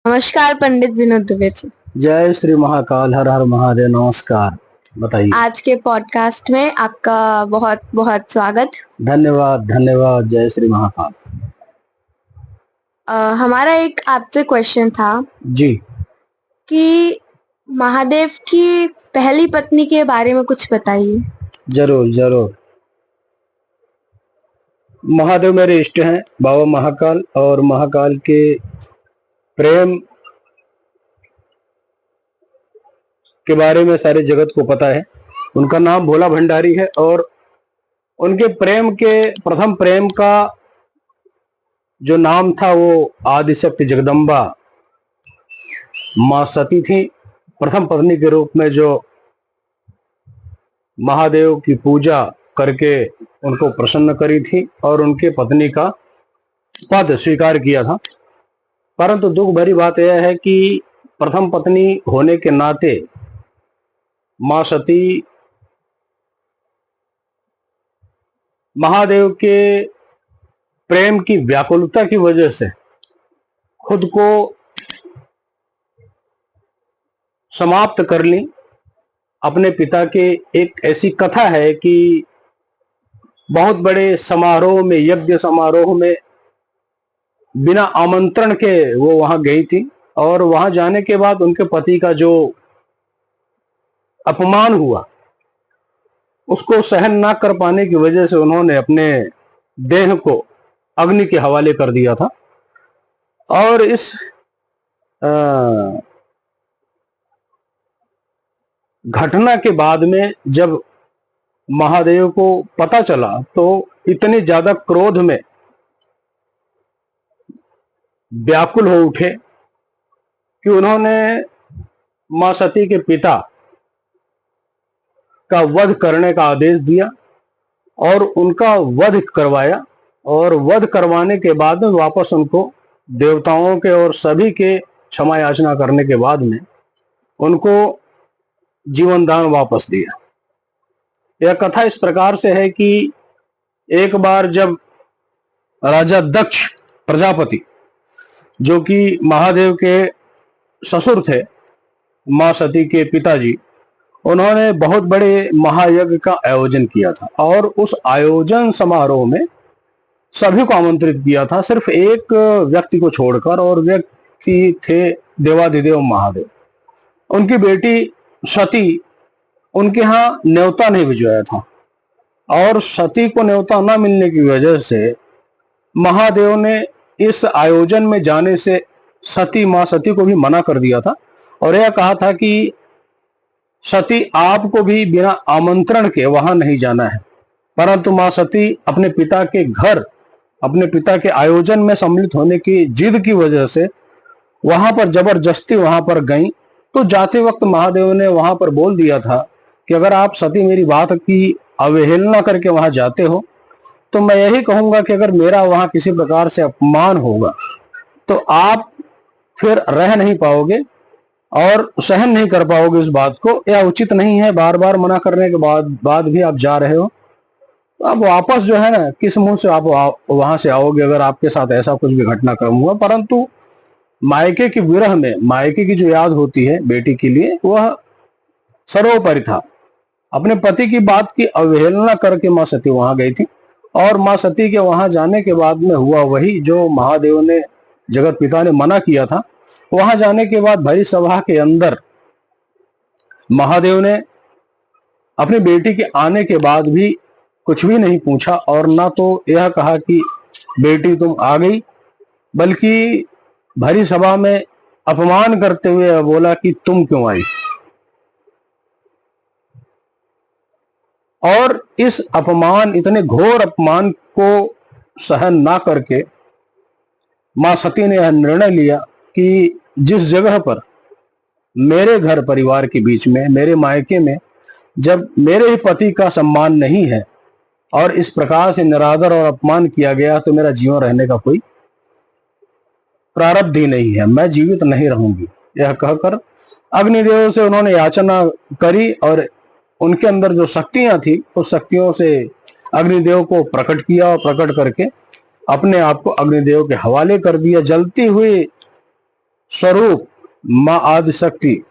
नमस्कार पंडित विनोद दुबे जी। जय श्री महाकाल, हर हर महादेव। नमस्कार। बताइए। आज के पॉडकास्ट में आपका बहुत बहुत स्वागत। धन्यवाद धन्यवाद। जय श्री महाकाल। हमारा एक आपसे क्वेश्चन था जी। कि महादेव की पहली पत्नी के बारे में कुछ बताइए। जरूर जरूर। महादेव मेरे इष्ट हैं, बाबा महाकाल, और महाकाल के प्रेम के बारे में सारे जगत को पता है। उनका नाम भोला भंडारी है और उनके प्रेम के प्रथम प्रेम का जो नाम था वो आदिशक्ति जगदम्बा मां सती थी। प्रथम पत्नी के रूप में जो महादेव की पूजा करके उनको प्रसन्न करी थी और उनके पत्नी का पद स्वीकार किया था। परंतु दुख भरी बात यह है कि प्रथम पत्नी होने के नाते मां सती महादेव के प्रेम की व्याकुलता की वजह से खुद को समाप्त कर ली। अपने पिता के एक ऐसी कथा है कि बहुत बड़े समारोह में, यज्ञ समारोह में बिना आमंत्रण के वो वहां गई थी और वहां जाने के बाद उनके पति का जो अपमान हुआ उसको सहन ना कर पाने की वजह से उन्होंने अपने देह को अग्नि के हवाले कर दिया था। और इस घटना के बाद में जब महादेव को पता चला तो इतने ज्यादा क्रोध में व्याकुल हो उठे कि उन्होंने मां सती के पिता का वध करने का आदेश दिया और उनका वध करवाया। और वध करवाने के बाद में वापस उनको देवताओं के और सभी के क्षमा याचना करने के बाद में उनको जीवन दान वापस दिया। यह कथा इस प्रकार से है कि एक बार जब राजा दक्ष प्रजापति, जो कि महादेव के ससुर थे, मां सती के पिताजी, उन्होंने बहुत बड़े महायज्ञ का आयोजन किया था और उस आयोजन समारोह में सभी को आमंत्रित किया था, सिर्फ एक व्यक्ति को छोड़कर, और व्यक्ति थे देवाधिदेव महादेव। उनकी बेटी सती, उनके यहाँ न्योता नहीं भिजवाया था और सती को न्योता न मिलने की वजह से महादेव ने इस आयोजन में जाने से मां सती को भी मना कर दिया था और यह कहा था कि सती आपको भी बिना आमंत्रण के वहां नहीं जाना है। परंतु मां सती अपने पिता के घर, अपने पिता के आयोजन में सम्मिलित होने की जिद की वजह से वहां पर जबरदस्ती वहां पर गई। तो जाते वक्त महादेव ने वहां पर बोल दिया था कि अगर आप सती मेरी बात की अवहेलना करके वहां जाते हो तो मैं यही कहूंगा कि अगर मेरा वहां किसी प्रकार से अपमान होगा तो आप फिर रह नहीं पाओगे और सहन नहीं कर पाओगे इस बात को। यह उचित नहीं है, बार बार मना करने के बाद भी आप जा रहे हो। तो आप वापस जो है ना, किस मुंह से आप वहां से आओगे अगर आपके साथ ऐसा कुछ भी घटनाक्रम हुआ। परंतु मायके की विरह में मायके की जो याद होती है बेटी के लिए, वह सर्वोपरि था। अपने पति की बात की अवहेलना करके मां सती वहां गई थी और मां सती के वहां जाने के बाद में हुआ वही जो महादेव ने, जगत पिता ने मना किया था। वहां जाने के बाद भरी सभा के अंदर महादेव ने अपनी बेटी के आने के बाद भी कुछ भी नहीं पूछा और ना तो यह कहा कि बेटी तुम आ गई, बल्कि भरी सभा में अपमान करते हुए बोला कि तुम क्यों आई। और इस अपमान, इतने घोर अपमान को सहन ना करके मां सती ने यह निर्णय लिया कि जिस जगह पर मेरे घर परिवार के बीच में, मेरे मायके में, जब मेरे ही पति का सम्मान नहीं है और इस प्रकार से निरादर और अपमान किया गया तो मेरा जीवन रहने का कोई प्रारब्ध ही नहीं है, मैं जीवित नहीं रहूंगी। यह कहकर अग्निदेव से उन्होंने याचना करी और उनके अंदर जो शक्तियां थी उस शक्तियों से अग्निदेव को प्रकट किया और प्रकट करके अपने आप को अग्निदेव के हवाले कर दिया। जलती हुई स्वरूप माँ आदिशक्ति